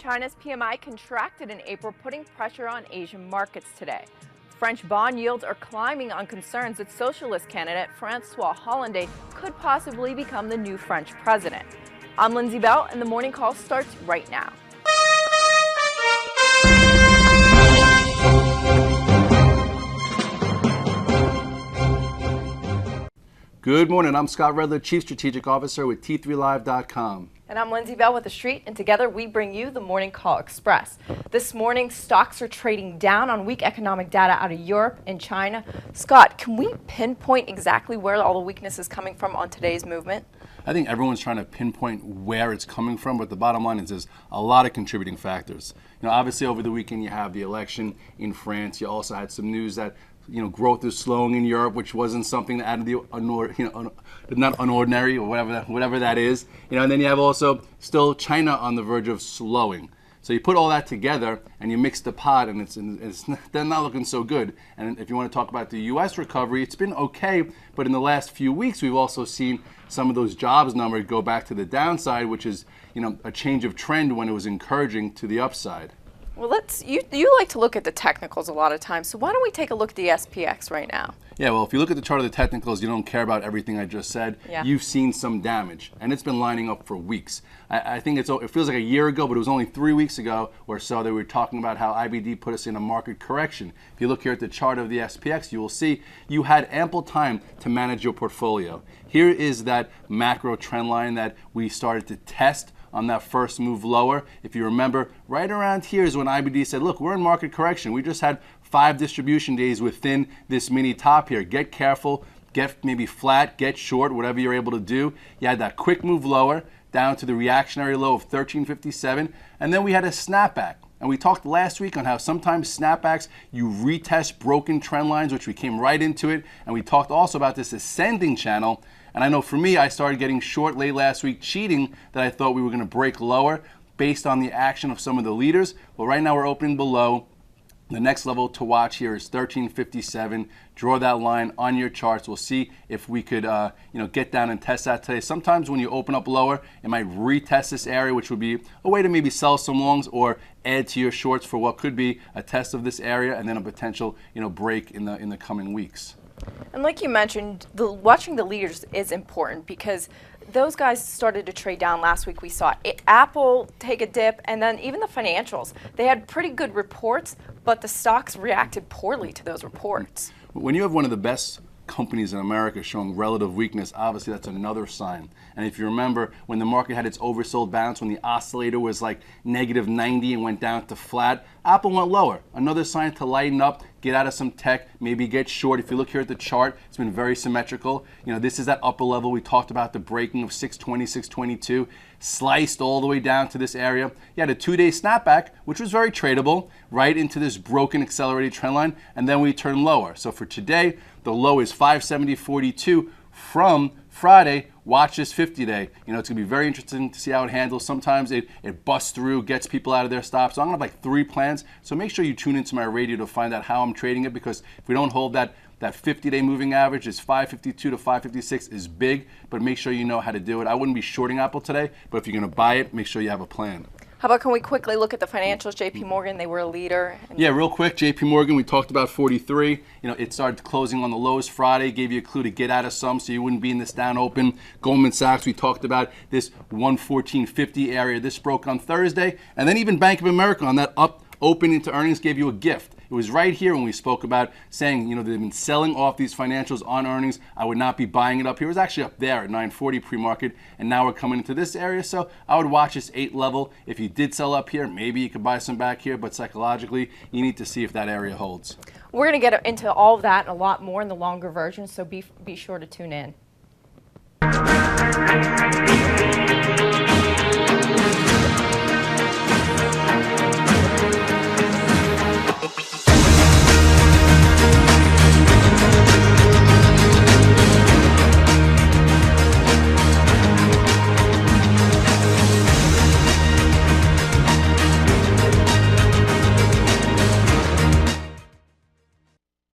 China's PMI contracted in April, putting pressure on Asian markets today. French bond yields are climbing on concerns that socialist candidate François Hollande could possibly become the new French president. I'm Lindsey Bell, and the morning call starts right now. Good morning. I'm Scott Redler, Chief Strategic Officer with T3Live.com. And I'm Lindsey Bell with theStreet, and together we bring you the Morning Call Express. This morning, stocks are trading down on weak economic data out of Europe and China. Scott, can we pinpoint exactly where all the weakness is coming from on today's movement? I think everyone's trying to pinpoint where it's coming from, but the bottom line is there's a lot of contributing factors. Obviously over the weekend you have the election in France. You also had some news that growth is slowing in Europe, which wasn't something that added the not unordinary or whatever that is. And then you have also still China on the verge of slowing. So you put all that together and you mix the pot, and they're not looking so good. And if you want to talk about the U.S. recovery, it's been okay, but in the last few weeks we've also seen some of those jobs numbers go back to the downside, which is a change of trend when it was encouraging to the upside. Well, you like to look at the technicals a lot of times, so why don't we take a look at the SPX right now? Yeah, well, if you look at the chart of the technicals, you don't care about everything I just said. Yeah. You've seen some damage, and it's been lining up for weeks. I think it feels like a year ago, but it was only 3 weeks ago or so that we were talking about how IBD put us in a market correction. If you look here at the chart of the SPX, you will see you had ample time to manage your portfolio. Here is that macro trend line that we started to test on that first move lower. If you remember, right around here is when IBD said, look, we're in market correction. We just had 5 distribution days within this mini top here. Get careful, get maybe flat, get short, whatever you're able to do. You had that quick move lower down to the reactionary low of 1357, and then we had a snapback. And we talked last week on how sometimes snapbacks, you retest broken trend lines, which we came right into it. And we talked also about this ascending channel. And I know for me, I started getting short late last week, cheating that I thought we were going to break lower based on the action of some of the leaders. But right now we're opening below. The next level to watch here is 1357. Draw that line on your charts. We'll see if we could get down and test that today. Sometimes when you open up lower, it might retest this area, which would be a way to maybe sell some longs or add to your shorts for what could be a test of this area and then a potential break in the coming weeks. And like you mentioned, watching the leaders is important because those guys started to trade down last week. We saw Apple take a dip, and then even the financials. They had pretty good reports, but the stocks reacted poorly to those reports. When you have one of the best companies in America showing relative weakness, obviously that's another sign. And if you remember, when the market had its oversold bounce, when the oscillator was like -90 and went down to flat, Apple went lower. Another sign to lighten up, get out of some tech, maybe get short. If you look here at the chart, it's been very symmetrical. This is that upper level. We talked about the breaking of 620, 622, sliced all the way down to this area. You had a 2-day snapback, which was very tradable, right into this broken accelerated trend line, and then we turned lower. So for today, the low is 570.42 from Friday. Watch this 50-day. It's going to be very interesting to see how it handles. Sometimes it busts through, gets people out of their stops. So I'm going to have like 3 plans. So make sure you tune into my radio to find out how I'm trading it, because if we don't hold that 50-day moving average is 552 to 556 is big, but make sure you know how to do it. I wouldn't be shorting Apple today, but if you're going to buy it, make sure you have a plan. How about can we quickly look at the financials? JP Morgan, they were a leader. Yeah, real quick, JP Morgan, we talked about 43. It started closing on the lows Friday, gave you a clue to get out of some so you wouldn't be in this down open. Goldman Sachs, we talked about this 114.50 area. This broke on Thursday. And then even Bank of America on that up open into earnings gave you a gift. It was right here when we spoke about saying, they've been selling off these financials on earnings. I would not be buying it up here. It was actually up there at 940 pre-market, and now we're coming into this area. So I would watch this 8 level. If you did sell up here, maybe you could buy some back here, but psychologically, you need to see if that area holds. We're going to get into all of that and a lot more in the longer version, so be sure to tune in.